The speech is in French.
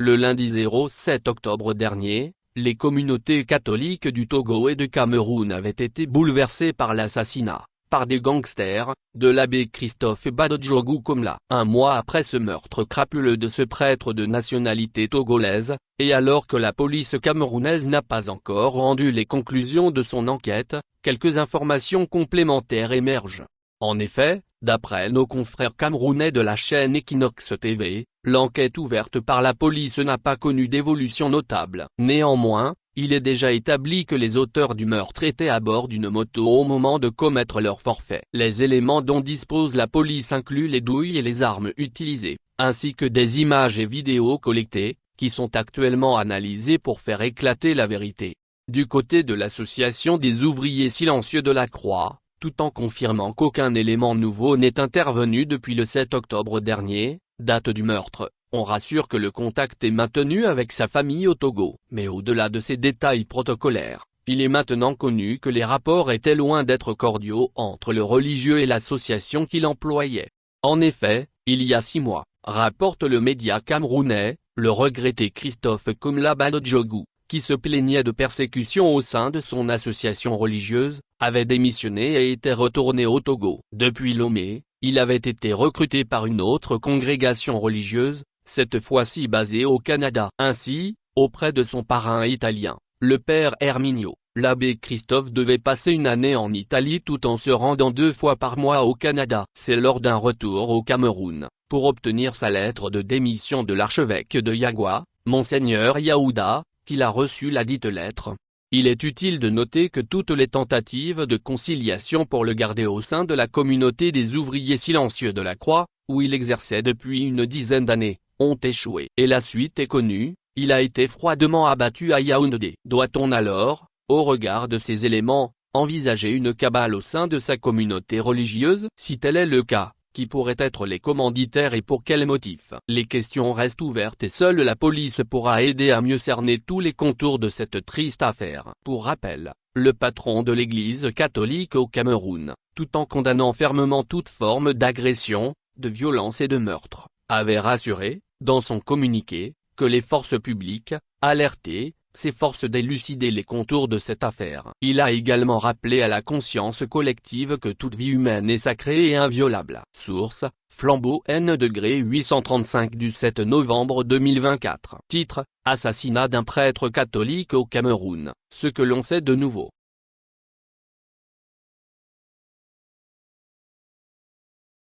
Le lundi 07 octobre dernier, les communautés catholiques du Togo et de Cameroun avaient été bouleversées par l'assassinat, par des gangsters, de l'abbé Christophe Badodjogu Komla. Un mois après ce meurtre crapuleux de ce prêtre de nationalité togolaise, et alors que la police camerounaise n'a pas encore rendu les conclusions de son enquête, quelques informations complémentaires émergent. En effet, d'après nos confrères camerounais de la chaîne Equinox TV, l'enquête ouverte par la police n'a pas connu d'évolution notable. Néanmoins, il est déjà établi que les auteurs du meurtre étaient à bord d'une moto au moment de commettre leur forfait. Les éléments dont dispose la police incluent les douilles et les armes utilisées, ainsi que des images et vidéos collectées, qui sont actuellement analysées pour faire éclater la vérité. Du côté de l'association des ouvriers silencieux de la Croix, tout en confirmant qu'aucun élément nouveau n'est intervenu depuis le 7 octobre dernier, date du meurtre, on rassure que le contact est maintenu avec sa famille au Togo. Mais au-delà de ces détails protocolaires, il est maintenant connu que les rapports étaient loin d'être cordiaux entre le religieux et l'association qui l'employait. En effet, il y a 6 mois, rapporte le média camerounais, le regretté Christophe Komla Badodjogu, qui se plaignait de persécutions au sein de son association religieuse, avait démissionné et était retourné au Togo. Depuis Lomé, il avait été recruté par une autre congrégation religieuse, cette fois-ci basée au Canada. Ainsi, auprès de son parrain italien, le père Herminio, l'abbé Christophe devait passer une année en Italie tout en se rendant 2 fois par mois au Canada. C'est lors d'un retour au Cameroun, pour obtenir sa lettre de démission de l'archevêque de Yagua, Monseigneur Yaouda, qu'il a reçu la dite lettre. Il est utile de noter que toutes les tentatives de conciliation pour le garder au sein de la communauté des ouvriers silencieux de la Croix, où il exerçait depuis une dizaine d'années, ont échoué. Et la suite est connue, il a été froidement abattu à Yaoundé. Doit-on alors, au regard de ces éléments, envisager une cabale au sein de sa communauté religieuse? Si tel est le cas, qui pourraient être les commanditaires et pour quels motifs? Les questions restent ouvertes et seule la police pourra aider à mieux cerner tous les contours de cette triste affaire. Pour rappel, le patron de l'Église catholique au Cameroun, tout en condamnant fermement toute forme d'agression, de violence et de meurtre, avait rassuré, dans son communiqué, que les forces publiques, alertées, s'efforcent d'élucider les contours de cette affaire. Il a également rappelé à la conscience collective que toute vie humaine est sacrée et inviolable. Source, Flambeau N°835 du 7 novembre 2024. Titre, Assassinat d'un prêtre catholique au Cameroun, ce que l'on sait de nouveau.